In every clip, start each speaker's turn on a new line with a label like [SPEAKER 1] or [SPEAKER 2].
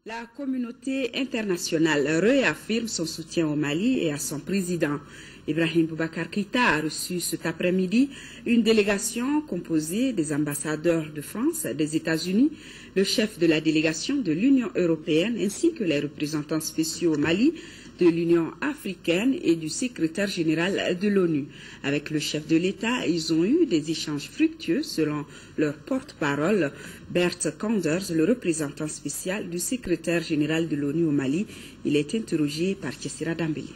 [SPEAKER 1] La communauté internationale réaffirme son soutien au Mali et à son président. Ibrahim Boubacar Keïta a reçu cet après-midi une délégation composée des ambassadeurs de France, des États-Unis, le chef de la délégation de l'Union européenne ainsi que les représentants spéciaux au Mali, de l'Union africaine et du secrétaire général de l'ONU. Avec le chef de l'État, ils ont eu des échanges fructueux selon leur porte-parole, Bert Koenders, le représentant spécial du secrétaire général de l'ONU au Mali. Il est interrogé par Kessira Dambélé.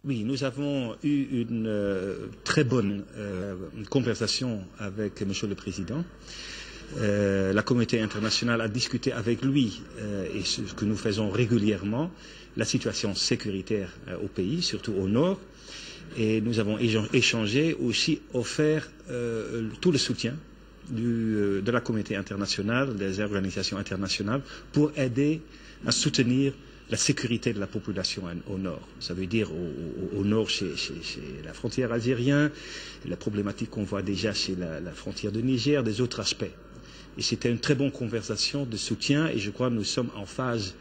[SPEAKER 2] Oui, nous avons eu une très bonne conversation avec M. le Président. La communauté internationale a discuté avec lui, et ce que nous faisons régulièrement, la situation sécuritaire au pays, surtout au nord. Et nous avons échangé, aussi offert tout le soutien de la communauté internationale, des organisations internationales, pour aider à soutenir la sécurité de la population au nord. Ça veut dire au nord chez la frontière algérienne, la problématique qu'on voit déjà chez la frontière de Niger, des autres aspects. Et c'était une très bonne conversation de soutien et je crois que nous sommes en phase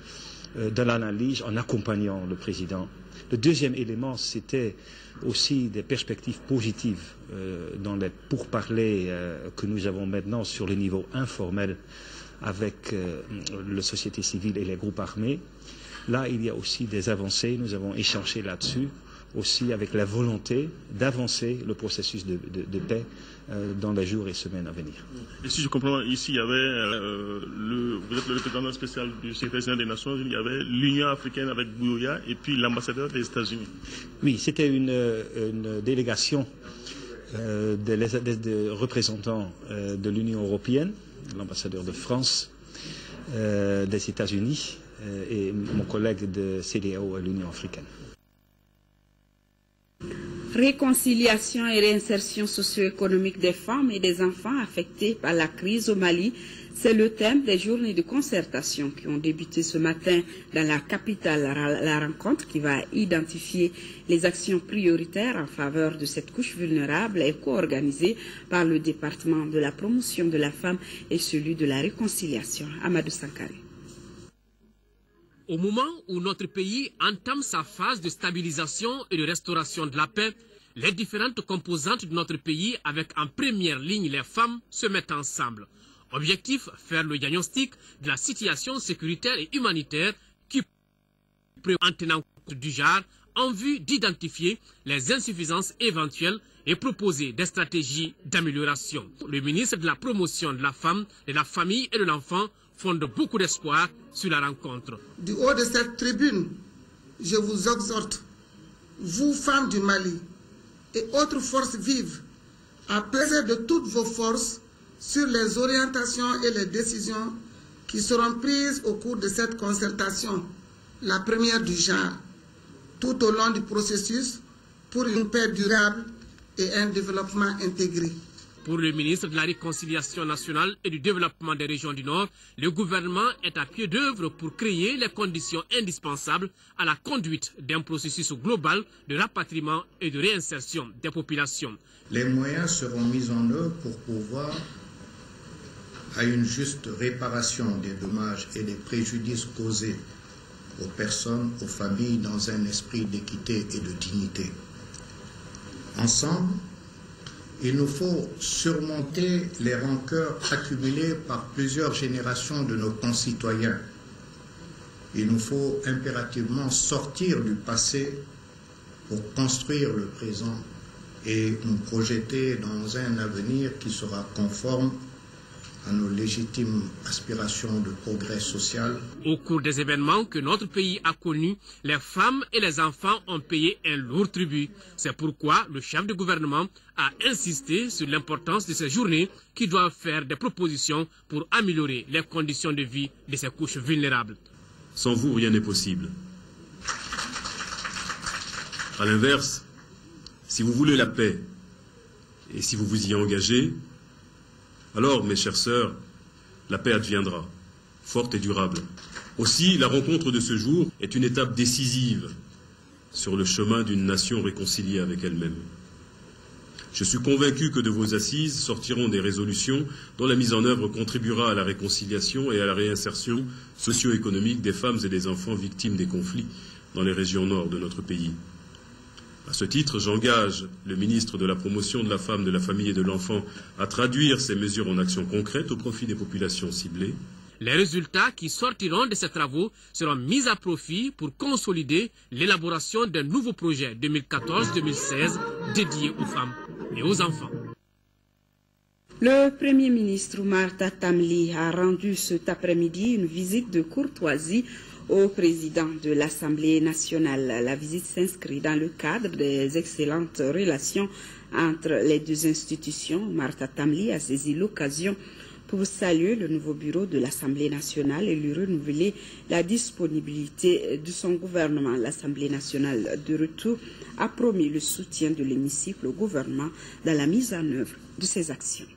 [SPEAKER 2] de l'analyse en accompagnant le président. Le deuxième élément, c'était aussi des perspectives positives dans les pourparlers que nous avons maintenant sur le niveau informel avec la société civile et les groupes armés. Là, il y a aussi des avancées, nous avons échangé là-dessus, aussi avec la volonté d'avancer le processus de paix dans les jours et semaines à venir.
[SPEAKER 3] Et si je comprends, ici, il y avait, vous êtes le représentant spécial du secrétaire général des Nations Unies, il y avait l'Union africaine avec Bouyoya et puis l'ambassadeur des États-Unis.
[SPEAKER 2] Oui, c'était une délégation des représentants de l'Union européenne, l'ambassadeur de France, des États-Unis et mon collègue de CEDEAO à l'Union africaine.
[SPEAKER 1] Réconciliation et réinsertion socio-économique des femmes et des enfants affectés par la crise au Mali, c'est le thème des journées de concertation qui ont débuté ce matin dans la capitale. La rencontre qui va identifier les actions prioritaires en faveur de cette couche vulnérable est co-organisée par le département de la promotion de la femme et celui de la réconciliation. Amadou Sankare.
[SPEAKER 4] Au moment où notre pays entame sa phase de stabilisation et de restauration de la paix, les différentes composantes de notre pays, avec en première ligne les femmes, se mettent ensemble. Objectif, faire le diagnostic de la situation sécuritaire et humanitaire qui en tenant compte du genre en vue d'identifier les insuffisances éventuelles et proposer des stratégies d'amélioration. Le ministre de la promotion de la femme, de la famille et de l'enfant fonde beaucoup d'espoir sur la rencontre.
[SPEAKER 5] Du haut de cette tribune, je vous exhorte, vous femmes du Mali et autres forces vives, à peser de toutes vos forces sur les orientations et les décisions qui seront prises au cours de cette concertation, la première du genre, tout au long du processus pour une paix durable et un développement intégré.
[SPEAKER 4] Pour le ministre de la Réconciliation nationale et du développement des régions du Nord, le gouvernement est à pied d'œuvre pour créer les conditions indispensables à la conduite d'un processus global de rapatriement et de réinsertion des populations.
[SPEAKER 6] Les moyens seront mis en œuvre pour pouvoir à une juste réparation des dommages et des préjudices causés aux personnes, aux familles dans un esprit d'équité et de dignité. Ensemble, il nous faut surmonter les rancœurs accumulées par plusieurs générations de nos concitoyens. Il nous faut impérativement sortir du passé pour construire le présent et nous projeter dans un avenir qui sera conforme à nos légitimes aspirations de progrès social.
[SPEAKER 4] Au cours des événements que notre pays a connus, les femmes et les enfants ont payé un lourd tribut. C'est pourquoi le chef du gouvernement a insisté sur l'importance de ces journées qui doivent faire des propositions pour améliorer les conditions de vie de ces couches vulnérables.
[SPEAKER 7] Sans vous, rien n'est possible. À l'inverse, si vous voulez la paix et si vous vous y engagez, alors, mes chères sœurs, la paix adviendra, forte et durable. Aussi, la rencontre de ce jour est une étape décisive sur le chemin d'une nation réconciliée avec elle-même. Je suis convaincu que de vos assises sortiront des résolutions dont la mise en œuvre contribuera à la réconciliation et à la réinsertion socio-économique des femmes et des enfants victimes des conflits dans les régions nord de notre pays. À ce titre, j'engage le ministre de la Promotion de la Femme, de la Famille et de l'Enfant à traduire ces mesures en actions concrètes au profit des populations ciblées.
[SPEAKER 4] Les résultats qui sortiront de ces travaux seront mis à profit pour consolider l'élaboration d'un nouveau projet 2014-2016 dédié aux femmes et aux enfants.
[SPEAKER 1] Le Premier ministre Oumar Tamli a rendu cet après-midi une visite de courtoisie au président de l'Assemblée nationale. La visite s'inscrit dans le cadre des excellentes relations entre les deux institutions. Oumar Tamli a saisi l'occasion pour saluer le nouveau bureau de l'Assemblée nationale et lui renouveler la disponibilité de son gouvernement. L'Assemblée nationale, de retour, a promis le soutien de l'hémicycle au gouvernement dans la mise en œuvre de ses actions.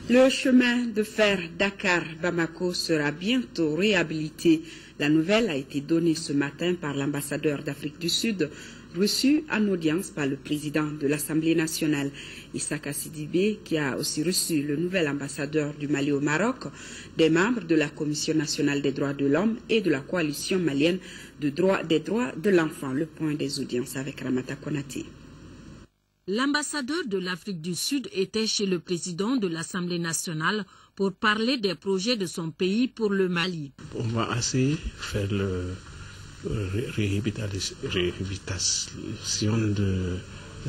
[SPEAKER 1] Le chemin de fer Dakar-Bamako sera bientôt réhabilité. La nouvelle a été donnée ce matin par l'ambassadeur d'Afrique du Sud, reçu en audience par le président de l'Assemblée nationale, Issaka Sidibé, qui a aussi reçu le nouvel ambassadeur du Mali au Maroc, des membres de la Commission nationale des droits de l'homme et de la coalition malienne des droits de l'enfant. Le point des audiences avec Ramata Konaté.
[SPEAKER 8] L'ambassadeur de l'Afrique du Sud était chez le président de l'Assemblée nationale pour parler des projets de son pays pour le Mali.
[SPEAKER 9] On va essayer de faire la réhabilitation de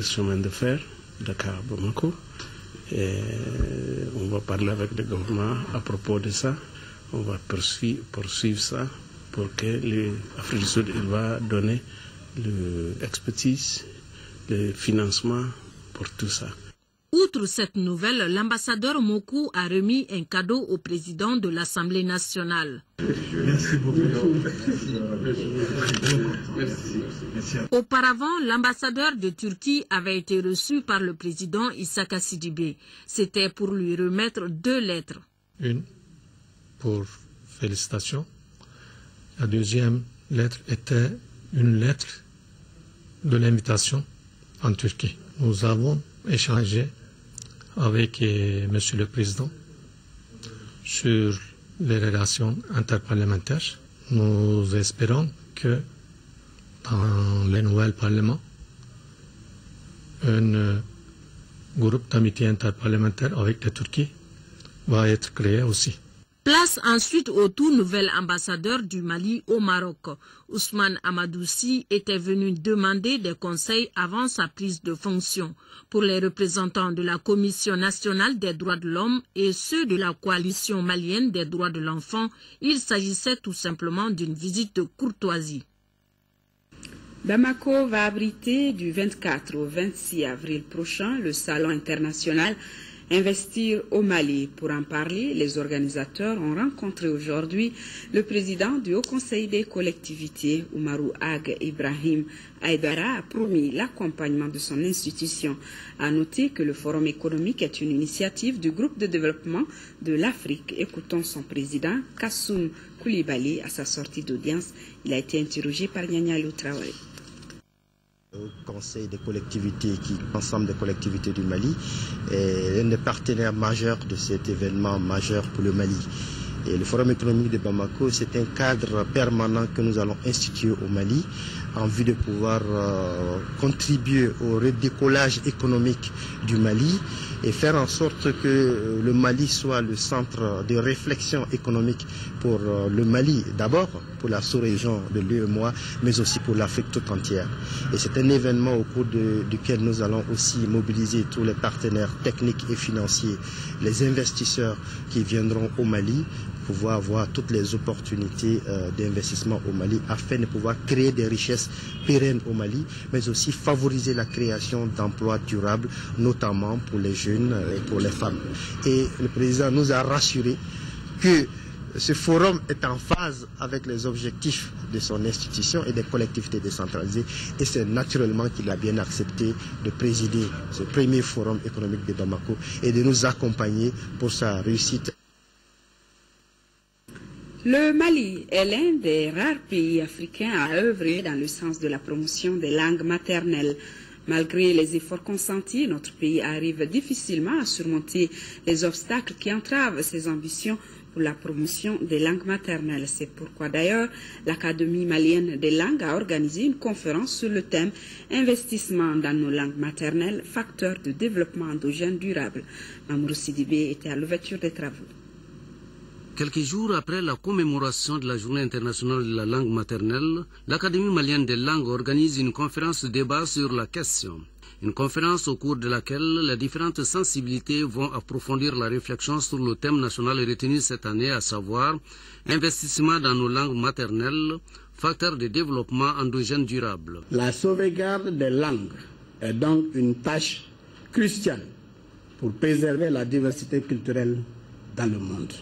[SPEAKER 9] chemin de fer Dakar-Bamako. On va parler avec le gouvernement à propos de ça. On va poursuivre ça pour que l'Afrique du Sud va donner l'expertise, le financement pour tout ça.
[SPEAKER 8] Outre cette nouvelle, l'ambassadeur Mokou a remis un cadeau au président de l'Assemblée nationale.
[SPEAKER 9] Merci beaucoup.
[SPEAKER 8] Auparavant, l'ambassadeur de Turquie avait été reçu par le président Issaka Sidibé. C'était pour lui remettre 2 lettres.
[SPEAKER 10] Une pour félicitations. La deuxième lettre était une lettre de l'invitation en Turquie. Nous avons échangé avec Monsieur le Président sur les relations interparlementaires. Nous espérons que dans le nouvel Parlement, un groupe d'amitié interparlementaire avec la Turquie va être créé aussi.
[SPEAKER 8] Place ensuite au tout nouvel ambassadeur du Mali au Maroc. Ousmane Amadoussi était venu demander des conseils avant sa prise de fonction. Pour les représentants de la Commission nationale des droits de l'homme et ceux de la coalition malienne des droits de l'enfant, il s'agissait tout simplement d'une visite de courtoisie.
[SPEAKER 1] Bamako va abriter du 24 au 26 avril prochain le Salon international Investir au Mali. Pour en parler, les organisateurs ont rencontré aujourd'hui le président du Haut Conseil des collectivités, Oumarou Ag Ibrahim Aïdara, a promis l'accompagnement de son institution. À noter que le Forum économique est une initiative du groupe de développement de l'Afrique. Écoutons son président, Kassoum Koulibaly, à sa sortie d'audience. Il a été interrogé par Nyanyalou Traoré.
[SPEAKER 11] Au Conseil des collectivités, l'ensemble des collectivités du Mali, est l'un des partenaires majeurs de cet événement majeur pour le Mali. Et le Forum économique de Bamako, c'est un cadre permanent que nous allons instituer au Mali en vue de pouvoir contribuer au redécollage économique du Mali et faire en sorte que le Mali soit le centre de réflexion économique pour le Mali d'abord, pour la sous-région de l'UEMOA, mais aussi pour l'Afrique toute entière. Et c'est un événement au cours duquel nous allons aussi mobiliser tous les partenaires techniques et financiers, les investisseurs qui viendront au Mali, pouvoir avoir toutes les opportunités d'investissement au Mali afin de pouvoir créer des richesses pérennes au Mali, mais aussi favoriser la création d'emplois durables, notamment pour les jeunes et pour les femmes. Et le président nous a rassuré que ce forum est en phase avec les objectifs de son institution et des collectivités décentralisées et c'est naturellement qu'il a bien accepté de présider ce premier forum économique de Bamako et de nous accompagner pour sa réussite.
[SPEAKER 1] Le Mali est l'un des rares pays africains à œuvrer dans le sens de la promotion des langues maternelles. Malgré les efforts consentis, notre pays arrive difficilement à surmonter les obstacles qui entravent ses ambitions pour la promotion des langues maternelles. C'est pourquoi d'ailleurs l'Académie malienne des langues a organisé une conférence sur le thème « Investissement dans nos langues maternelles, facteur de développement endogène durable ». Mamour Sidibé était à l'ouverture des travaux.
[SPEAKER 12] Quelques jours après la commémoration de la Journée internationale de la langue maternelle, l'Académie malienne des langues organise une conférence de débat sur la question. Une conférence au cours de laquelle les différentes sensibilités vont approfondir la réflexion sur le thème national retenu cette année, à savoir investissement dans nos langues maternelles, facteur de développement endogène durable.
[SPEAKER 9] La sauvegarde des langues est donc une tâche cruciale pour préserver la diversité culturelle dans le monde.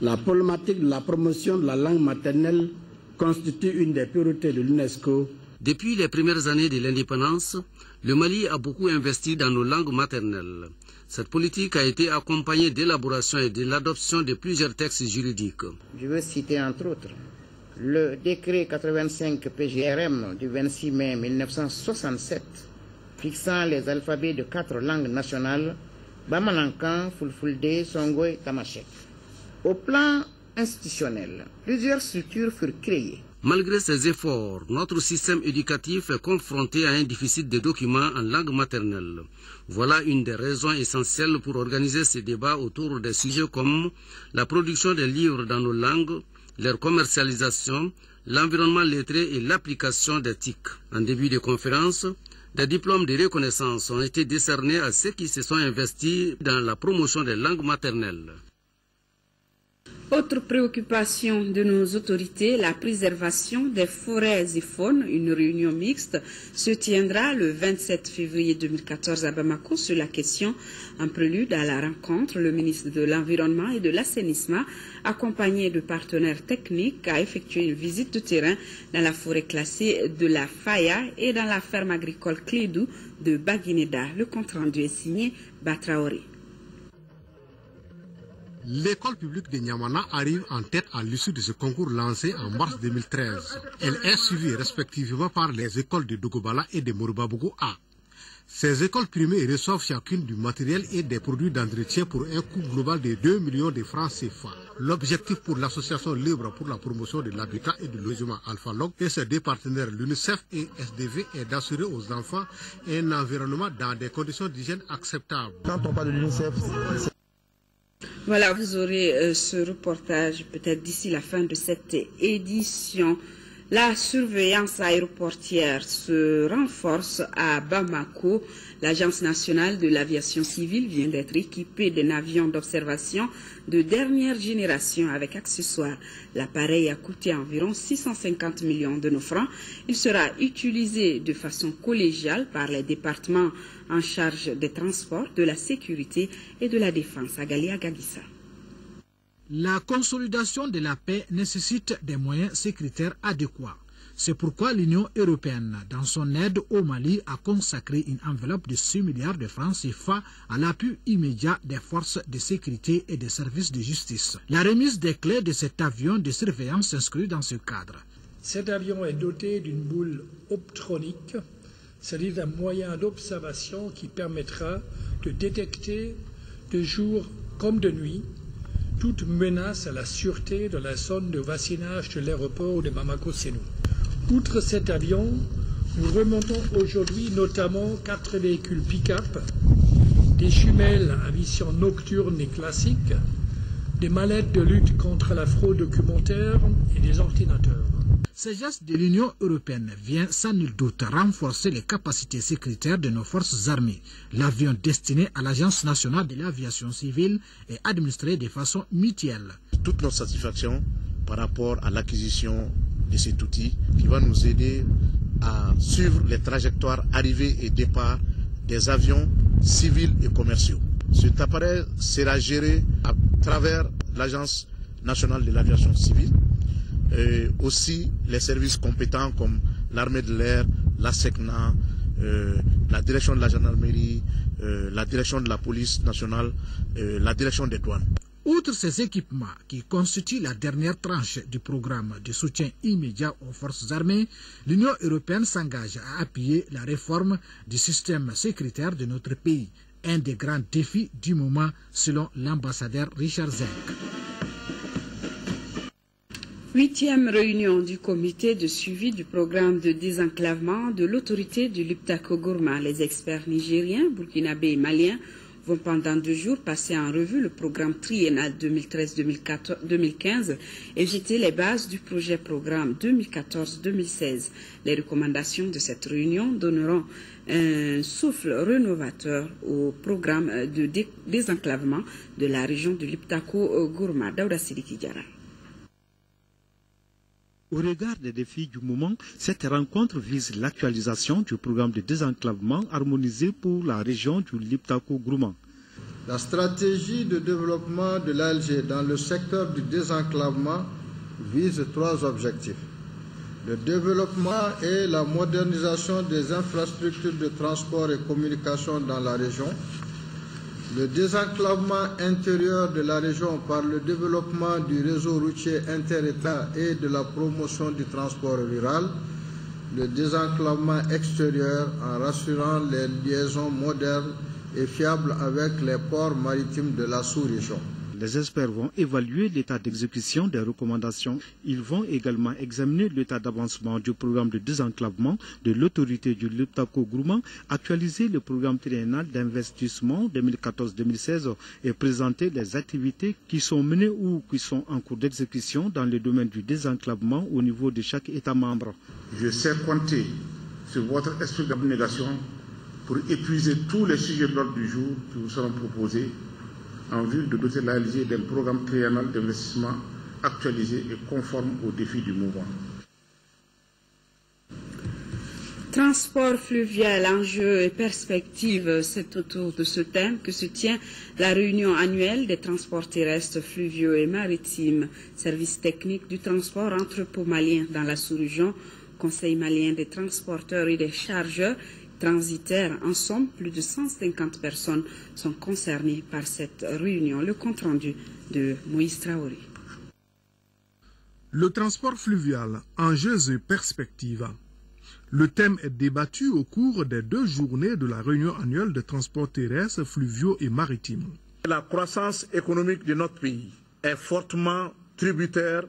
[SPEAKER 9] La problématique de la promotion de la langue maternelle constitue une des priorités de l'UNESCO.
[SPEAKER 12] Depuis les premières années de l'indépendance, le Mali a beaucoup investi dans nos langues maternelles. Cette politique a été accompagnée d'élaboration et de l'adoption de plusieurs textes juridiques.
[SPEAKER 13] Je veux citer entre autres le décret 85 PGRM du 26 mai 1967 fixant les alphabets de 4 langues nationales, Bamanankan, Fulfulde, Songo et Tamashek. Au plan institutionnel, plusieurs structures furent créées.
[SPEAKER 12] Malgré ces efforts, notre système éducatif est confronté à un déficit de documents en langue maternelle. Voilà une des raisons essentielles pour organiser ces débats autour des sujets comme la production des livres dans nos langues, leur commercialisation, l'environnement lettré et l'application des TIC. En début de conférence, des diplômes de reconnaissance ont été décernés à ceux qui se sont investis dans la promotion des langues maternelles.
[SPEAKER 1] Autre préoccupation de nos autorités, la préservation des forêts et faunes. Une réunion mixte se tiendra le 27 février 2014 à Bamako sur la question. En prélude à la rencontre, le ministre de l'Environnement et de l'Assainissement, accompagné de partenaires techniques, a effectué une visite de terrain dans la forêt classée de la Faya et dans la ferme agricole Clédou de Baguineda. Le compte-rendu est signé Batraoré.
[SPEAKER 14] L'école publique de Niamana arrive en tête à l'issue de ce concours lancé en mars 2013. Elle est suivie respectivement par les écoles de Dogobala et de Morubabougou A. Ces écoles primées reçoivent chacune du matériel et des produits d'entretien pour un coût global de 2 millions de francs CFA. L'objectif pour l'association libre pour la promotion de l'habitat et du logement Alpha Log et ses deux partenaires l'UNICEF et SDV est d'assurer aux enfants un environnement dans des conditions d'hygiène acceptables.
[SPEAKER 11] Quand on parle de l'UNICEF,
[SPEAKER 1] voilà, vous aurez ce reportage peut-être d'ici la fin de cette édition. La surveillance aéroportière se renforce à Bamako. L'Agence nationale de l'aviation civile vient d'être équipée d'un avion d'observation de dernière génération avec accessoires. L'appareil a coûté environ 650 millions de nos francs. Il sera utilisé de façon collégiale par les départements en charge des transports, de la sécurité et de la défense. Agali Agagissa.
[SPEAKER 15] La consolidation de la paix nécessite des moyens sécuritaires adéquats. C'est pourquoi l'Union européenne, dans son aide au Mali, a consacré une enveloppe de 6 milliards de francs CFA à l'appui immédiat des forces de sécurité et des services de justice. La remise des clés de cet avion de surveillance s'inscrit dans ce cadre.
[SPEAKER 16] Cet avion est doté d'une boule optronique, c'est-à-dire un moyen d'observation qui permettra de détecter de jour comme de nuit toute menace à la sûreté de la zone de vassinage de l'aéroport de Bamako-Sénou. Outre cet avion, nous remontons aujourd'hui notamment 4 véhicules pick-up, des jumelles à vision nocturne et classique, des mallettes de lutte contre la fraude documentaire et des ordinateurs.
[SPEAKER 15] Ce geste de l'Union européenne vient sans nul doute renforcer les capacités sécuritaires de nos forces armées. L'avion destiné à l'Agence nationale de l'aviation civile est administré de façon mutuelle.
[SPEAKER 17] Toute notre satisfaction par rapport à l'acquisition de cet outil qui va nous aider à suivre les trajectoires arrivées et départ des avions civils et commerciaux. Cet appareil sera géré à travers l'Agence nationale de l'aviation civile. Et aussi les services compétents comme l'armée de l'air, la SECNA, la direction de la gendarmerie, la direction de la police nationale, la direction des douanes.
[SPEAKER 15] Outre ces équipements qui constituent la dernière tranche du programme de soutien immédiat aux forces armées, l'Union européenne s'engage à appuyer la réforme du système sécuritaire de notre pays, un des grands défis du moment selon l'ambassadeur Richard Zek.
[SPEAKER 1] 8e réunion du comité de suivi du programme de désenclavement de l'autorité du Liptako-Gourma. Les experts nigériens, burkinabés et maliens vont pendant 2 jours passer en revue le programme triennal 2013-2015 et jeter les bases du projet programme 2014-2016. Les recommandations de cette réunion donneront un souffle rénovateur au programme de désenclavement de la région du Liptako-Gourma. Daouda Sidiki Diarra.
[SPEAKER 18] Au regard des défis du moment, cette rencontre vise l'actualisation du programme de désenclavement harmonisé pour la région du Liptako-Gourma.
[SPEAKER 19] La stratégie de développement de l'Alger dans le secteur du désenclavement vise 3 objectifs. Le développement et la modernisation des infrastructures de transport et communication dans la région, le désenclavement intérieur de la région par le développement du réseau routier inter-État et de la promotion du transport rural, le désenclavement extérieur en rassurant les liaisons modernes et fiables avec les ports maritimes de la sous-région.
[SPEAKER 18] Les experts vont évaluer l'état d'exécution des recommandations. Ils vont également examiner l'état d'avancement du programme de désenclavement de l'autorité du Liptako-Gourma, actualiser le programme triennal d'investissement 2014-2016 et présenter les activités qui sont menées ou qui sont en cours d'exécution dans le domaine du désenclavement au niveau de chaque État membre.
[SPEAKER 17] Je sais compter sur votre esprit d'abnégation pour épuiser tous les sujets de l'ordre du jour qui vous seront proposés en vue de doter l'Alger d'un programme triennal d'investissement actualisé et conforme aux défis du mouvement.
[SPEAKER 1] Transport fluvial, enjeux et perspectives, c'est autour de ce thème que se tient la réunion annuelle des transports terrestres, fluviaux et maritimes, service technique du transport entrepôt malien dans la sous-région, Conseil malien des transporteurs et des chargeurs transitaires. En somme, plus de 150 personnes sont concernées par cette réunion. Le compte-rendu de Moïse Traoré.
[SPEAKER 14] Le transport fluvial, enjeux et perspectives. Le thème est débattu au cours des 2 journées de la réunion annuelle des transports terrestres, fluviaux et maritimes.
[SPEAKER 17] La croissance économique de notre pays est fortement tributaire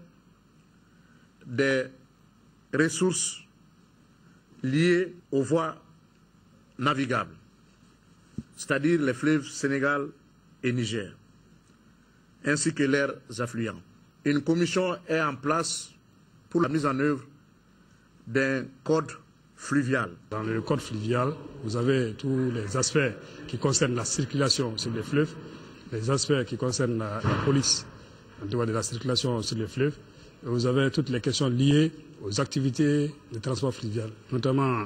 [SPEAKER 17] des ressources liées aux voies navigables, c'est-à-dire les fleuves Sénégal et Niger, ainsi que leurs affluents. Une commission est en place pour la mise en œuvre d'un code fluvial.
[SPEAKER 20] Dans le code fluvial, vous avez tous les aspects qui concernent la circulation sur les fleuves, les aspects qui concernent la police en dehors de la circulation sur les fleuves, et vous avez toutes les questions liées aux activités de transport fluvial, notamment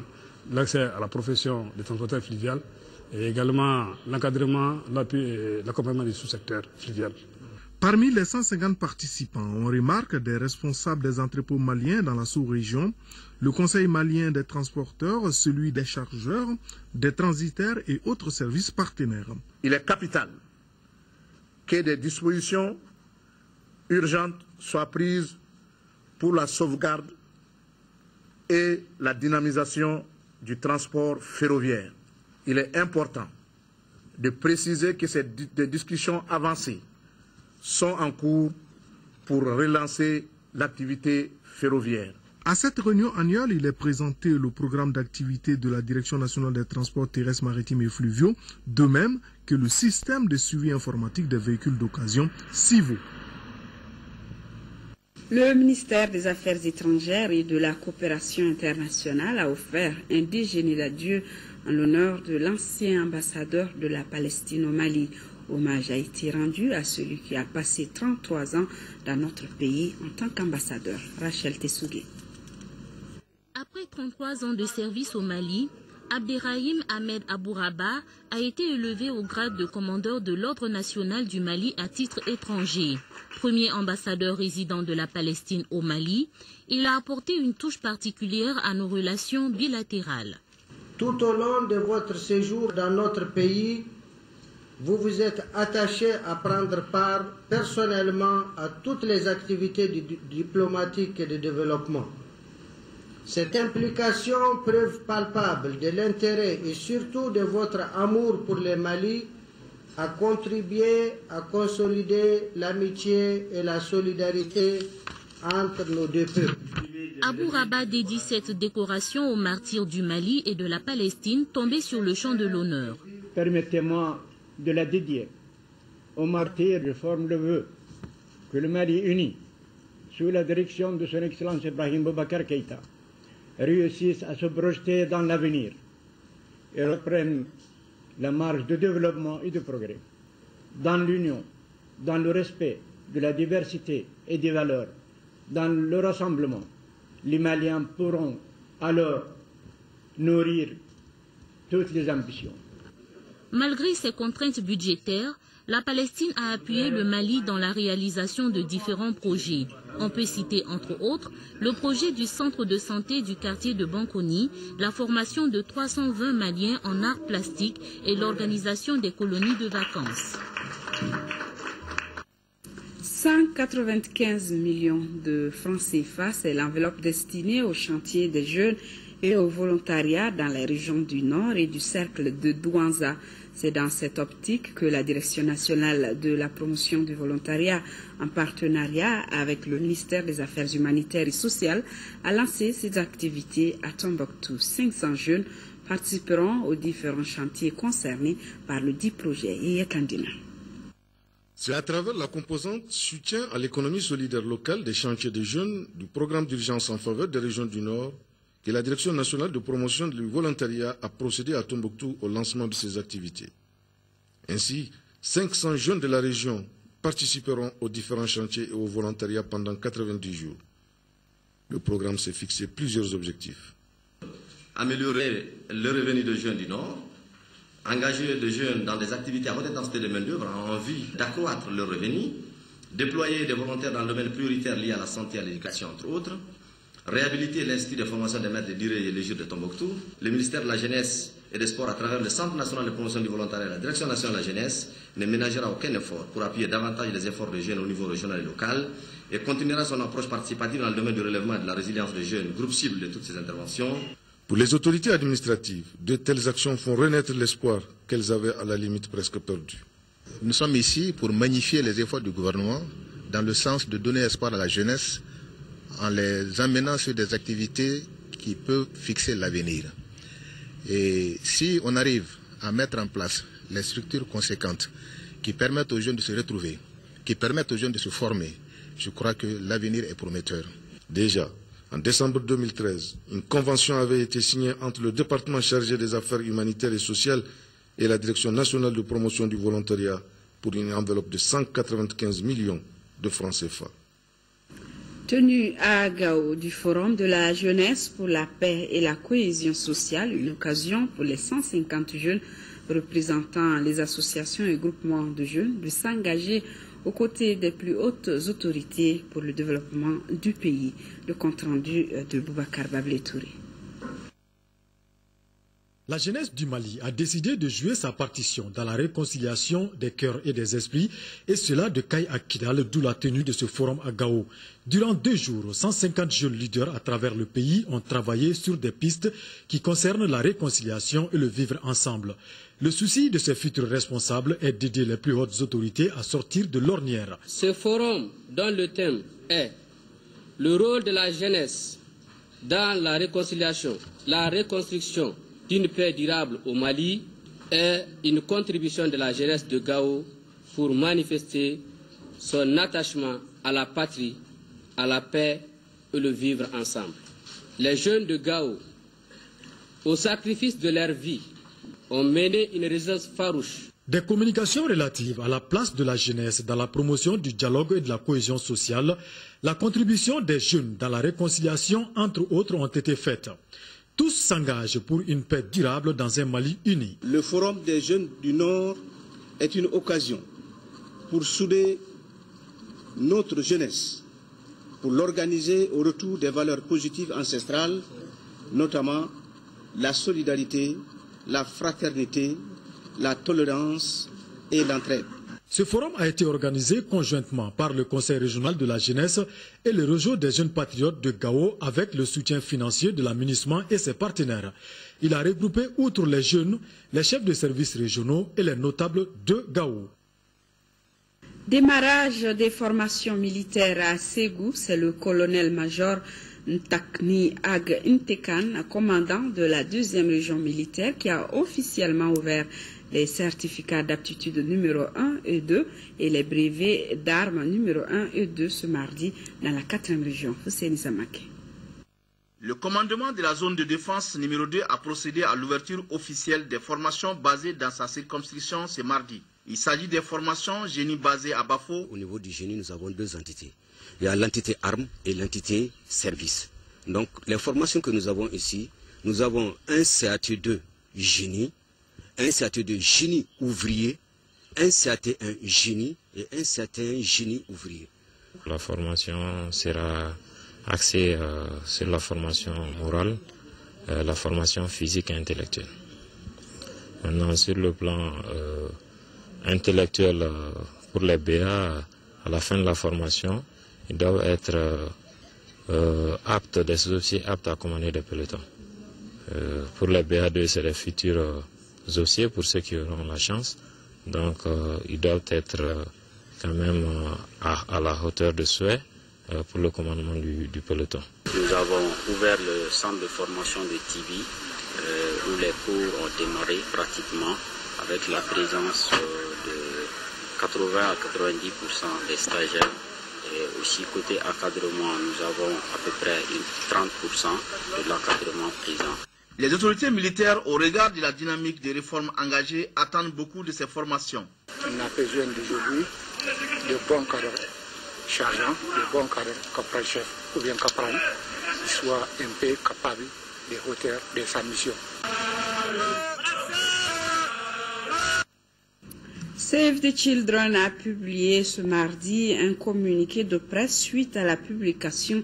[SPEAKER 20] l'accès à la profession de transporteur fluvial et également l'encadrement, l'appui et l'accompagnement du sous-secteur fluvial.
[SPEAKER 14] Parmi les 150 participants, on remarque des responsables des entrepôts maliens dans la sous-région, le Conseil malien des transporteurs, celui des chargeurs, des transitaires et autres services partenaires.
[SPEAKER 17] Il est capital que des dispositions urgentes soient prises pour la sauvegarde et la dynamisation du transport ferroviaire. Il est important de préciser que des discussions avancées sont en cours pour relancer l'activité ferroviaire.
[SPEAKER 14] À cette réunion annuelle, il est présenté le programme d'activité de la Direction nationale des transports terrestres, maritimes et fluviaux, de même que le système de suivi informatique des véhicules d'occasion CIVO.
[SPEAKER 1] Le ministère des Affaires étrangères et de la coopération internationale a offert un déjeuner d'adieu en l'honneur de l'ancien ambassadeur de la Palestine au Mali. Hommage a été rendu à celui qui a passé 33 ans dans notre pays en tant qu'ambassadeur. Rachel Tessougué.
[SPEAKER 21] Après 33 ans de service au Mali, Abderrahim Ahmed Abouraba a été élevé au grade de commandeur de l'Ordre national du Mali à titre étranger. Premier ambassadeur résident de la Palestine au Mali, il a apporté une touche particulière à nos relations bilatérales.
[SPEAKER 22] Tout au long de votre séjour dans notre pays,
[SPEAKER 19] vous vous êtes attaché à prendre part personnellement à toutes les activités diplomatiques et de développement. Cette implication, preuve palpable de l'intérêt et surtout de votre amour pour le Mali, a contribué à consolider l'amitié et la solidarité entre nos deux peuples.
[SPEAKER 21] Abouraba dédie cette décoration aux martyrs du Mali et de la Palestine tombés sur le champ de l'honneur.
[SPEAKER 3] Permettez-moi de la dédier aux martyrs. Je forme le vœu que le Mali uni, sous la direction de son Excellence Ibrahim Boubacar Keïta, réussisse à se projeter dans l'avenir et reprenne la marche de développement et de progrès. Dans l'union, dans le respect de la diversité et des valeurs, dans le rassemblement, les Maliens pourront alors nourrir toutes les ambitions.
[SPEAKER 21] Malgré ces contraintes budgétaires, la Palestine a appuyé le Mali dans la réalisation de différents projets. On peut citer entre autres le projet du centre de santé du quartier de Bankoni, la formation de 320 Maliens en arts plastiques et l'organisation des colonies de vacances.
[SPEAKER 1] 195 millions de francs CFA, c'est l'enveloppe destinée aux chantiers des jeunes et au volontariat dans les régions du Nord et du cercle de Douanza. C'est dans cette optique que la Direction nationale de la promotion du volontariat, en partenariat avec le ministère des Affaires humanitaires et sociales, a lancé ses activités à Tombouctou. 500 jeunes participeront aux différents chantiers concernés par le dit projet.
[SPEAKER 22] C'est à travers la composante soutien à l'économie solidaire locale des chantiers des jeunes du programme d'urgence en faveur des régions du Nord que la Direction nationale de promotion du volontariat a procédé à Tombouctou au lancement de ces activités. Ainsi, 500 jeunes de la région participeront aux différents chantiers et au volontariat pendant 90 jours. Le programme s'est fixé plusieurs objectifs.
[SPEAKER 23] Améliorer le revenu des jeunes du Nord, engager les jeunes dans des activités à haute intensité de main-d'œuvre en vue d'accroître leurs revenus, déployer des volontaires dans le domaine prioritaire lié à la santé et à l'éducation, entre autres, réhabiliter l'Institut de formation des maîtres de durée et légère de Tombouctou, le ministère de la Jeunesse et des Sports à travers le Centre national de promotion du volontariat et la Direction nationale de la Jeunesse ne ménagera aucun effort pour appuyer davantage les efforts des jeunes au niveau régional et local et continuera son approche participative dans le domaine du relèvement et de la résilience des jeunes, groupe cible de toutes ces interventions.
[SPEAKER 22] Pour les autorités administratives, de telles actions font renaître l'espoir qu'elles avaient à la limite presque perdu.
[SPEAKER 17] Nous sommes ici pour magnifier les efforts du gouvernement dans le sens de donner espoir à la jeunesse en les amenant sur des activités qui peuvent fixer l'avenir. Et si on arrive à mettre en place les structures conséquentes qui permettent aux jeunes de se retrouver, qui permettent aux jeunes de se former, je crois que l'avenir est prometteur.
[SPEAKER 22] Déjà, en décembre 2013, une convention avait été signée entre le département chargé des affaires humanitaires et sociales et la Direction nationale de promotion du volontariat pour une enveloppe de 195 millions de francs CFA.
[SPEAKER 1] Tenue à Gao du Forum de la jeunesse pour la paix et la cohésion sociale, une occasion pour les 150 jeunes représentant les associations et groupements de jeunes de s'engager aux côtés des plus hautes autorités pour le développement du pays. Le compte-rendu de Boubacar Bablé-Touré.
[SPEAKER 24] La jeunesse du Mali a décidé de jouer sa partition dans la réconciliation des cœurs et des esprits, et cela de Kaï à Kidal, d'où la tenue de ce forum à Gao. Durant 2 jours, 150 jeunes leaders à travers le pays ont travaillé sur des pistes qui concernent la réconciliation et le vivre ensemble. Le souci de ces futurs responsables est d'aider les plus hautes autorités à sortir de l'ornière.
[SPEAKER 25] Ce forum, dont le thème est le rôle de la jeunesse dans la réconciliation, la reconstruction d'une paix durable au Mali, est une contribution de la jeunesse de Gao pour manifester son attachement à la patrie, à la paix et le vivre ensemble. Les jeunes de Gao, au sacrifice de leur vie, ont mené une résistance farouche.
[SPEAKER 24] Des communications relatives à la place de la jeunesse dans la promotion du dialogue et de la cohésion sociale, la contribution des jeunes dans la réconciliation, entre autres, ont été faites. Tous s'engagent pour une paix durable dans un Mali uni.
[SPEAKER 26] Le Forum des jeunes du Nord est une occasion pour souder notre jeunesse, pour l'organiser au retour des valeurs positives ancestrales, notamment la solidarité, la fraternité, la tolérance, et l'entraide.
[SPEAKER 24] Ce forum a été organisé conjointement par le Conseil régional de la jeunesse et le réseau des jeunes patriotes de Gao avec le soutien financier de la MINUSMA et ses partenaires. Il a regroupé, outre les jeunes, les chefs de services régionaux et les notables de Gao.
[SPEAKER 1] Démarrage des formations militaires à Ségou, c'est le colonel-major Ntakni Ag Ntekan, commandant de la 2e région militaire, qui a officiellement ouvert les certificats d'aptitude numéro 1 et 2 et les brevets d'armes numéro 1 et 2 ce mardi dans la 4e région. Hussein Zamake.
[SPEAKER 2] Le commandement de la zone de défense numéro 2 a procédé à l'ouverture officielle des formations basées dans sa circonscription ce mardi. Il s'agit des formations génie basées à Bafo.
[SPEAKER 4] Au niveau du génie, nous avons 2 entités. Il y a l'entité armes et l'entité service. Donc les formations que nous avons ici, nous avons un CAT2 génie, un CAT2 génie ouvrier, un CAT1 génie et un CAT1 génie ouvrier.
[SPEAKER 5] La formation sera axée sur la formation morale, la formation physique et intellectuelle. Maintenant, sur le plan intellectuel, pour les BA, à la fin de la formation, ils doivent être aptes, des sous-officiers aptes à commander des pelotons. Pour les BA2, c'est les futurs officiers, pour ceux qui auront la chance. Donc, ils doivent être quand même à la hauteur de souhait pour le commandement du peloton.
[SPEAKER 6] Nous avons ouvert le centre de formation de Tibi, où les cours ont démarré pratiquement avec la présence de 80 à 90% des stagiaires. Et aussi côté encadrement, nous avons à peu près 30% de l'encadrement présent.
[SPEAKER 2] Les autorités militaires, au regard de la dynamique des réformes engagées, attendent beaucoup de ces formations.
[SPEAKER 7] On a besoin d'aujourd'hui de bons cadres chargeants, de bons cadres capral-chef ou bien capral, qui soient un peu capables de hauteur de sa mission.
[SPEAKER 1] Save the Children a publié ce mardi un communiqué de presse suite à la publication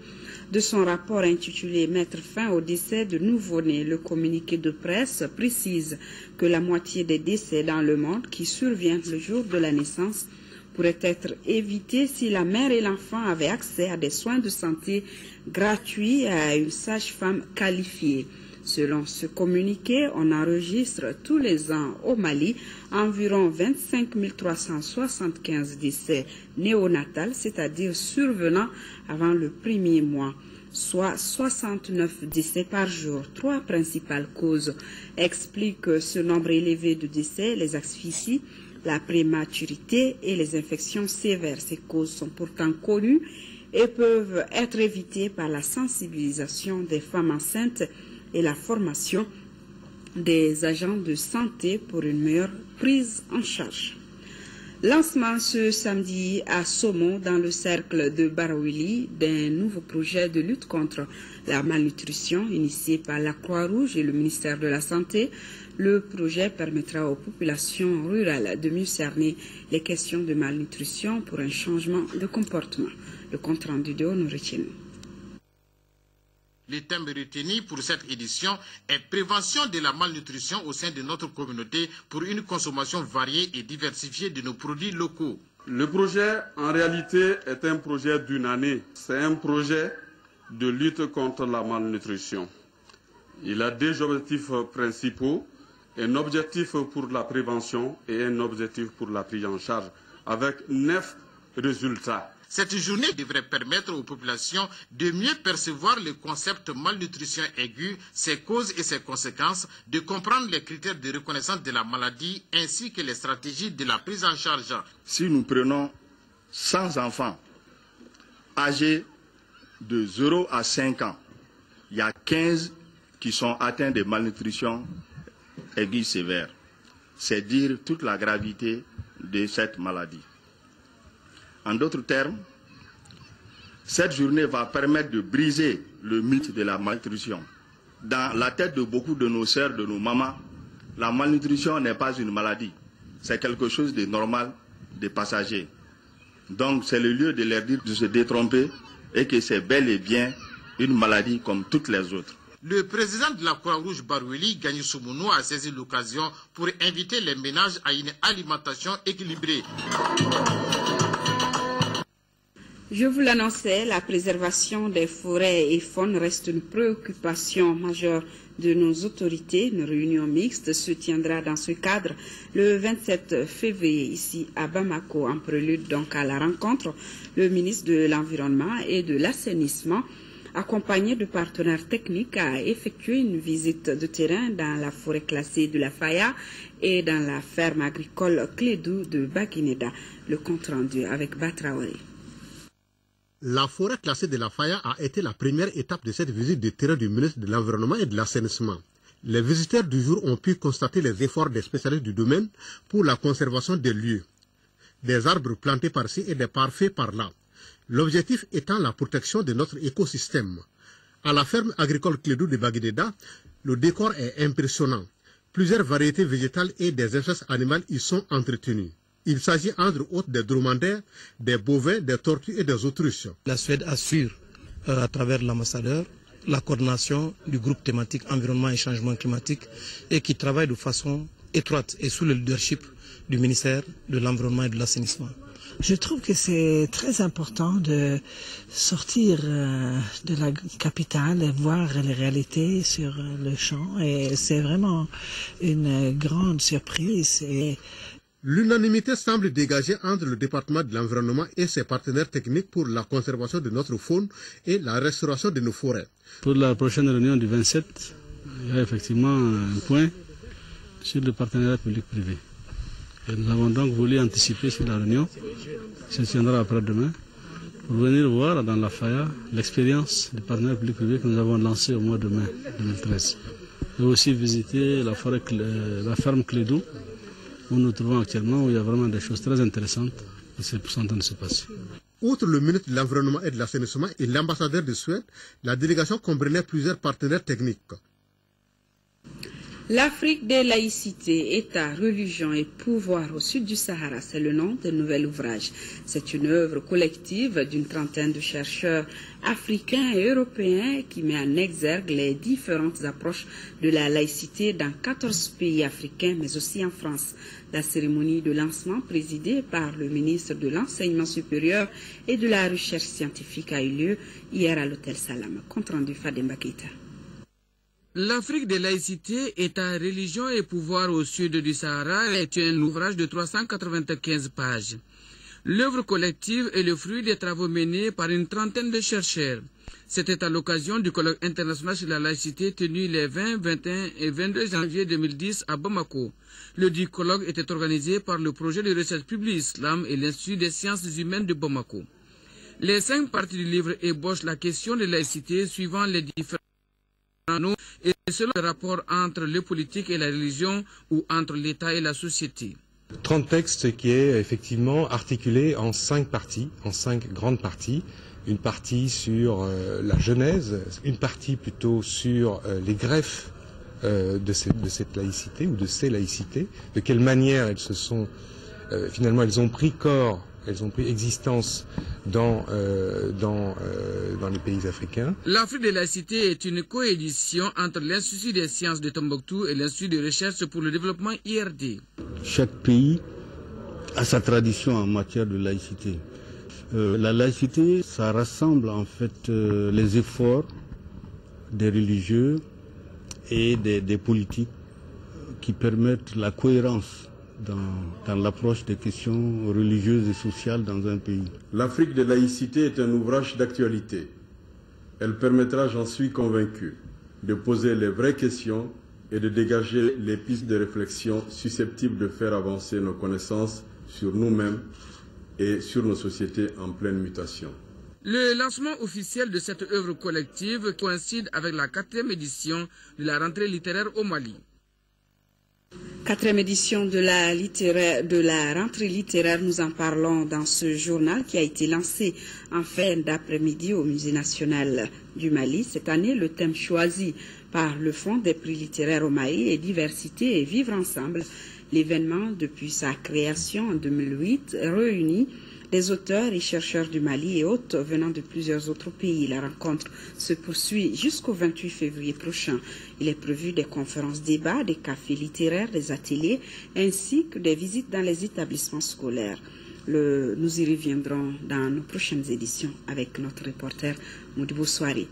[SPEAKER 1] de son rapport intitulé « Mettre fin au décès de nouveau-nés ». Le communiqué de presse précise que la moitié des décès dans le monde qui surviennent le jour de la naissance pourraient être évités si la mère et l'enfant avaient accès à des soins de santé gratuits et à une sage-femme qualifiée. Selon ce communiqué, on enregistre tous les ans au Mali environ 25 375 décès néonatals, c'est-à-dire survenant avant le premier mois, soit 69 décès par jour. 3 principales causes expliquent ce nombre élevé de décès: les asphyxies, la prématurité et les infections sévères. Ces causes sont pourtant connues et peuvent être évitées par la sensibilisation des femmes enceintes et la formation des agents de santé pour une meilleure prise en charge. Lancement ce samedi à Saumon, dans le cercle de Barawili, d'un nouveau projet de lutte contre la malnutrition initié par la Croix-Rouge et le ministère de la Santé. Le projet permettra aux populations rurales de mieux cerner les questions de malnutrition pour un changement de comportement. Le compte rendu de Honoré.
[SPEAKER 10] Le thème retenu pour cette édition est prévention de la malnutrition au sein de notre communauté pour une consommation variée et diversifiée de nos produits locaux.
[SPEAKER 27] Le projet, en réalité, est un projet d'une année. C'est un projet de lutte contre la malnutrition. Il a 2 objectifs principaux, un objectif pour la prévention et un objectif pour la prise en charge, avec 9 résultats.
[SPEAKER 10] Cette journée devrait permettre aux populations de mieux percevoir le concept malnutrition aiguë, ses causes et ses conséquences, de comprendre les critères de reconnaissance de la maladie ainsi que les stratégies de la prise en charge.
[SPEAKER 26] Si nous prenons 100 enfants âgés de 0 à 5 ans, il y a 15 qui sont atteints de malnutrition aiguë sévère. C'est dire toute la gravité de cette maladie. En d'autres termes, cette journée va permettre de briser le mythe de la malnutrition. Dans la tête de beaucoup de nos sœurs, de nos mamans, la malnutrition n'est pas une maladie. C'est quelque chose de normal, de passager. Donc c'est le lieu de leur dire de se détromper et que c'est bel et bien une maladie comme toutes les autres.
[SPEAKER 10] Le président de la Croix-Rouge Baroueli, Gagny Soumounou, a saisi l'occasion pour inviter les ménages à une alimentation équilibrée.
[SPEAKER 1] Je vous l'annonçais, la préservation des forêts et faunes reste une préoccupation majeure de nos autorités. Une réunion mixte se tiendra dans ce cadre le 27 février ici à Bamako, en prélude donc à la rencontre. Le ministre de l'Environnement et de l'Assainissement, accompagné de partenaires techniques, a effectué une visite de terrain dans la forêt classée de la Faya et dans la ferme agricole Clédou de Baguineda. Le compte rendu avec Batraoré.
[SPEAKER 14] La forêt classée de la Faya a été la première étape de cette visite de terrain du ministre de l'Environnement et de l'Assainissement. Les visiteurs du jour ont pu constater les efforts des spécialistes du domaine pour la conservation des lieux. Des arbres plantés par-ci et des parfaits par-là. L'objectif étant la protection de notre écosystème. À la ferme agricole Clédou de Baguineda, le décor est impressionnant. Plusieurs variétés végétales et des espèces animales y sont entretenues. Il s'agit entre autres des dromadaires, des bovins, des tortues et des autruches.
[SPEAKER 8] La Suède assure, à travers l'ambassadeur, la coordination du groupe thématique environnement et changement climatique et qui travaille de façon étroite et sous le leadership du ministère de l'Environnement et de l'Assainissement.
[SPEAKER 9] Je trouve que c'est très important de sortir de la capitale et voir les réalités sur le champ. Et c'est vraiment une grande surprise.
[SPEAKER 14] L'unanimité semble dégager entre le département de l'environnement et ses partenaires techniques pour la conservation de notre faune et la restauration de nos forêts.
[SPEAKER 11] Pour la prochaine réunion du 27, il y a effectivement un point sur le partenariat public-privé. Et nous avons donc voulu anticiper sur la réunion, qui se tiendra après-demain, pour venir voir dans la Faya l'expérience du partenariat public-privé que nous avons lancé au mois de mai 2013. Et aussi visiter la ferme Clédou, où nous nous trouvons actuellement, où il y a vraiment des choses très intéressantes qui sont en train de se passer.
[SPEAKER 14] Outre le ministre de l'Environnement et de l'Assainissement et l'ambassadeur de Suède, la délégation comprenait plusieurs partenaires techniques.
[SPEAKER 1] L'Afrique des laïcités, État, religion et pouvoir au sud du Sahara, c'est le nom d'un nouvel ouvrage. C'est une œuvre collective d'une trentaine de chercheurs africains et européens qui met en exergue les différentes approches de la laïcité dans 14 pays africains, mais aussi en France. La cérémonie de lancement présidée par le ministre de l'Enseignement supérieur et de la Recherche scientifique a eu lieu hier à l'hôtel Salam. Compte rendu Fademba Keita.
[SPEAKER 12] L'Afrique des laïcités, État, religion et pouvoir au sud du Sahara est un ouvrage de 395 pages. L'œuvre collective est le fruit des travaux menés par une trentaine de chercheurs. C'était à l'occasion du colloque international sur la laïcité tenu les 20, 21 et 22 janvier 2010 à Bamako. Le dit colloque était organisé par le projet de recherche publique Islam et l'Institut des sciences humaines de Bamako. Les 5 parties du livre ébauchent la question de laïcité suivant les différents et selon le rapport entre le politique et la religion ou entre l'État et la société.
[SPEAKER 13] 30 textes qui est effectivement articulé en 5 parties, en 5 grandes parties. Une partie sur la Genèse, une partie plutôt sur les greffes de cette laïcité ou de ces laïcités, de quelle manière elles se sont, finalement elles ont pris corps, elles ont pris existence dans les pays africains.
[SPEAKER 12] L'Afrique de la laïcité est une coédition entre l'Institut des sciences de Tombouctou et l'Institut de recherche pour le développement IRD.
[SPEAKER 15] Chaque pays a sa tradition en matière de laïcité. La laïcité, ça rassemble en fait les efforts des religieux et des politiques qui permettent la cohérence dans l'approche des questions religieuses et sociales dans un pays.
[SPEAKER 27] L'Afrique de laïcité est un ouvrage d'actualité. Elle permettra, j'en suis convaincu, de poser les vraies questions et de dégager les pistes de réflexion susceptibles de faire avancer nos connaissances sur nous-mêmes et sur nos sociétés en pleine mutation.
[SPEAKER 12] Le lancement officiel de cette œuvre collective coïncide avec la 4e édition de la rentrée littéraire au Mali.
[SPEAKER 1] 4e édition de la rentrée littéraire, nous en parlons dans ce journal qui a été lancé en fin d'après-midi au Musée national du Mali. Cette année, le thème choisi par le Fonds des prix littéraires au Mali est diversité et vivre ensemble. L'événement, depuis sa création en 2008, réunit des auteurs et chercheurs du Mali et autres venant de plusieurs autres pays. La rencontre se poursuit jusqu'au 28 février prochain. Il est prévu des conférences débats, des cafés littéraires, des ateliers, ainsi que des visites dans les établissements scolaires. Nous y reviendrons dans nos prochaines éditions avec notre reporter Moudibou Soari.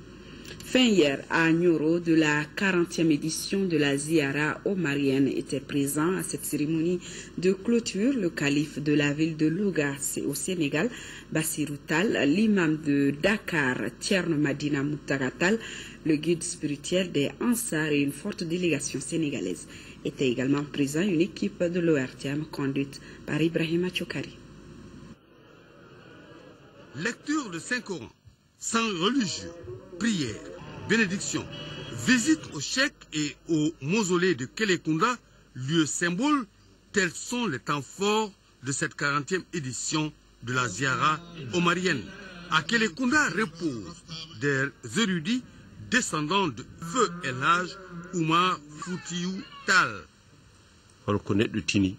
[SPEAKER 1] Fin hier à Nioro de la 40e édition de la Ziara omarienne était présent à cette cérémonie de clôture le calife de la ville de Louga au Sénégal, Bassirou Tall, l'imam de Dakar, Thierno Madina Moutagatal, le guide spirituel des Ansar et une forte délégation sénégalaise. Était également présent une équipe de l'ORTM conduite par Ibrahima Chokari.
[SPEAKER 3] Lecture de Saint-Coran, sang religieux, prière, bénédiction, visite au cheikh et au mausolée de Kelekunda, lieu symbole, tels sont les temps forts de cette 40e édition de la Ziara omarienne. À Kelekunda reposent des érudits descendants de Feu El Hadj Oumar Foutiyou Tall.
[SPEAKER 16] Holko neɗɗo tini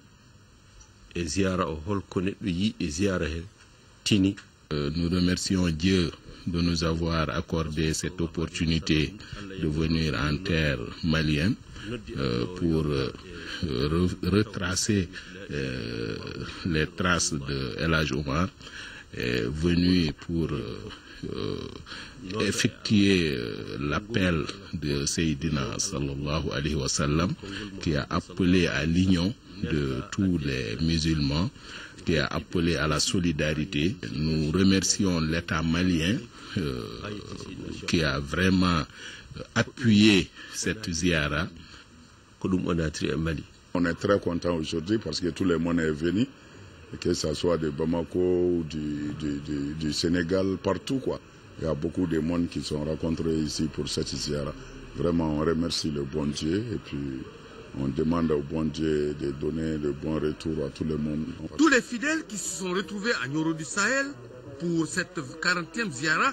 [SPEAKER 16] e ziara o holko neɗɗo yi e ziara he tini.
[SPEAKER 18] Nous remercions Dieu de nous avoir accordé cette opportunité de venir en terre malienne pour retracer les traces de El Hadj Oumar, venu pour effectuer l'appel de Seydina sallallahu alayhi wa sallam qui a appelé à l'union de tous les musulmans, qui a appelé à la solidarité. Nous remercions l'État malien qui a vraiment appuyé cette ziara.
[SPEAKER 19] On est très content aujourd'hui parce que tout le monde est venu, que ce soit de Bamako ou du Sénégal, partout quoi. Il y a beaucoup de monde qui sont rencontrés ici pour cette ziara. Vraiment, on remercie le bon Dieu et puis on demande au bon Dieu de donner le bon retour à tout le monde.
[SPEAKER 3] Tous les fidèles qui se sont retrouvés à Nioro du Sahel pour cette 40e ziara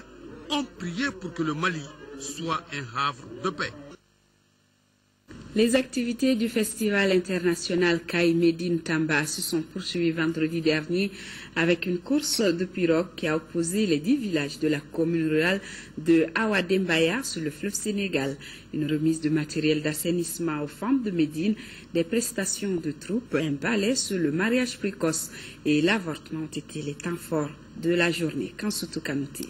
[SPEAKER 3] ont prié pour que le Mali soit un havre de paix.
[SPEAKER 1] Les activités du festival international Kai Médine Tamba se sont poursuivies vendredi dernier avec une course de pirogue qui a opposé les 10 villages de la commune rurale de Awadembaya sur le fleuve Sénégal. Une remise de matériel d'assainissement aux femmes de Médine, des prestations de troupes, un ballet sur le mariage précoce et l'avortement ont été les temps forts de la journée. Kansutu Kanouti.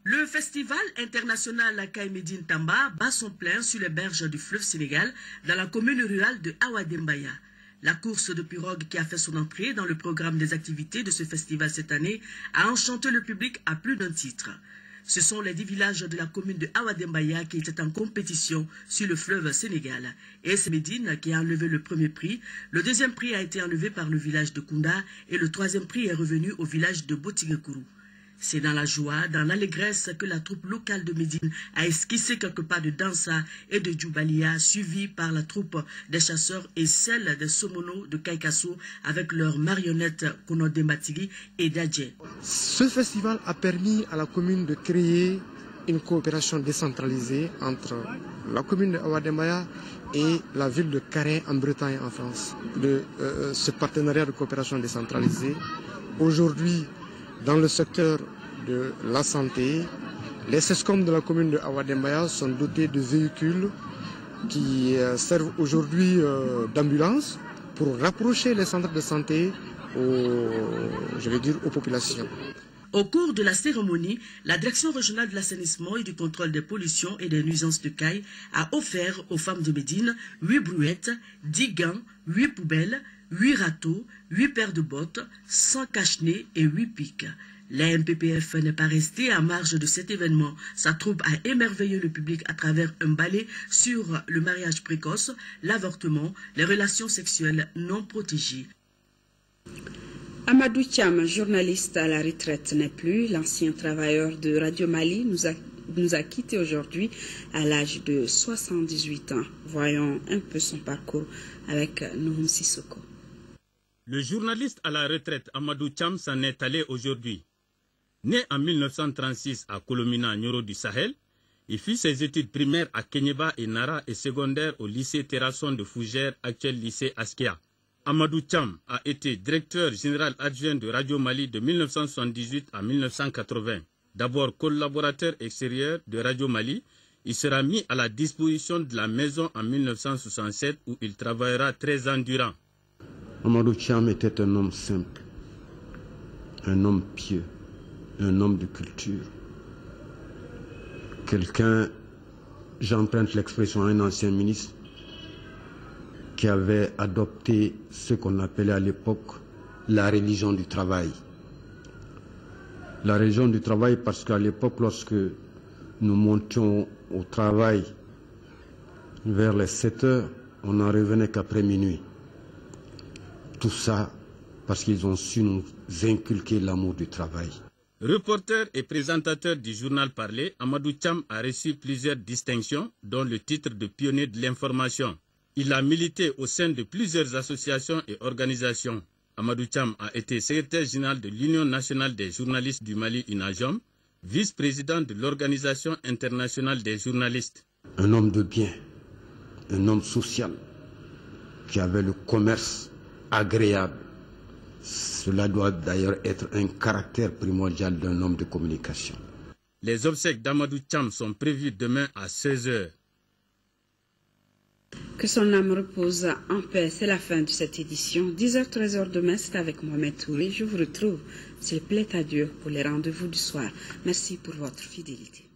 [SPEAKER 20] Le festival international Kai Médine Tamba bat son plein sur les berges du fleuve Sénégal dans la commune rurale de Awadembaya. La course de pirogue qui a fait son entrée dans le programme des activités de ce festival cette année a enchanté le public à plus d'un titre. Ce sont les 10 villages de la commune de Awadembaya qui étaient en compétition sur le fleuve Sénégal. Et c'est Médine qui a enlevé le premier prix. Le deuxième prix a été enlevé par le village de Kounda et le troisième prix est revenu au village de Botigekuru. C'est dans la joie, dans l'allégresse que la troupe locale de Médine a esquissé quelques pas de dansa et de djoubalia, suivis par la troupe des chasseurs et celle des Somono de Kaikasso avec leurs marionnettes Konode Matigi et Dadje.
[SPEAKER 21] Ce festival a permis à la commune de créer une coopération décentralisée entre la commune de Awadembaya et la ville de Carhaix en Bretagne en France. Ce partenariat de coopération décentralisée, aujourd'hui, dans le secteur de la santé, les SESCOM de la commune de Awadembaya sont dotés de véhicules qui servent aujourd'hui d'ambulance pour rapprocher les centres de santé aux populations.
[SPEAKER 20] Au cours de la cérémonie, la Direction régionale de l'assainissement et du contrôle des pollutions et des nuisances de Caille a offert aux femmes de Médine 8 brouettes, 10 gants, 8 poubelles, 8 râteaux, 8 paires de bottes, 100 cache-nez et 8 pics. La MPPF n'est pas restée à marge de cet événement. Sa troupe a émerveillé le public à travers un ballet sur le mariage précoce, l'avortement, les relations sexuelles non protégées.
[SPEAKER 1] Amadou Thiam, journaliste à la retraite, n'est plus. L'ancien travailleur de Radio Mali nous a quittés aujourd'hui à l'âge de 78 ans. Voyons un peu son parcours avec Nouhoum Sissoko.
[SPEAKER 23] Le journaliste à la retraite Amadou Thiam s'en est allé aujourd'hui. Né en 1936 à Kolomina, Nioro du Sahel, il fit ses études primaires à Kenyeba et Nara et secondaires au lycée Terrasson de Fougères, actuel lycée Askia. Amadou Thiam a été directeur général adjoint de Radio Mali de 1978 à 1980. D'abord collaborateur extérieur de Radio Mali, il sera mis à la disposition de la maison en 1967 où il travaillera 13 ans durant.
[SPEAKER 15] Amadou Thiam était un homme simple, un homme pieux, un homme de culture. Quelqu'un, j'emprunte l'expression à un ancien ministre, qui avait adopté ce qu'on appelait à l'époque la religion du travail. La religion du travail parce qu'à l'époque, lorsque nous montions au travail vers les 7 heures, on n'en revenait qu'après minuit. Tout ça parce qu'ils ont su nous inculquer l'amour du travail.
[SPEAKER 23] Reporter et présentateur du journal Parler, Amadou Thiam a reçu plusieurs distinctions, dont le titre de pionnier de l'information. Il a milité au sein de plusieurs associations et organisations. Amadou Thiam a été secrétaire général de l'Union nationale des journalistes du Mali, UNAJOM, vice-président de l'Organisation internationale des journalistes.
[SPEAKER 15] Un homme de bien, un homme social, qui avait le commerce agréable. Cela doit d'ailleurs être un caractère primordial d'un homme de communication.
[SPEAKER 23] Les obsèques d'Amadou Thiam sont prévues demain à 16 h.
[SPEAKER 1] Que son âme repose en paix. C'est la fin de cette édition. 10h, 13h demain, c'est avec Mohamed Touré. Je vous retrouve, s'il plaît à Dieu, pour les rendez-vous du soir. Merci pour votre fidélité.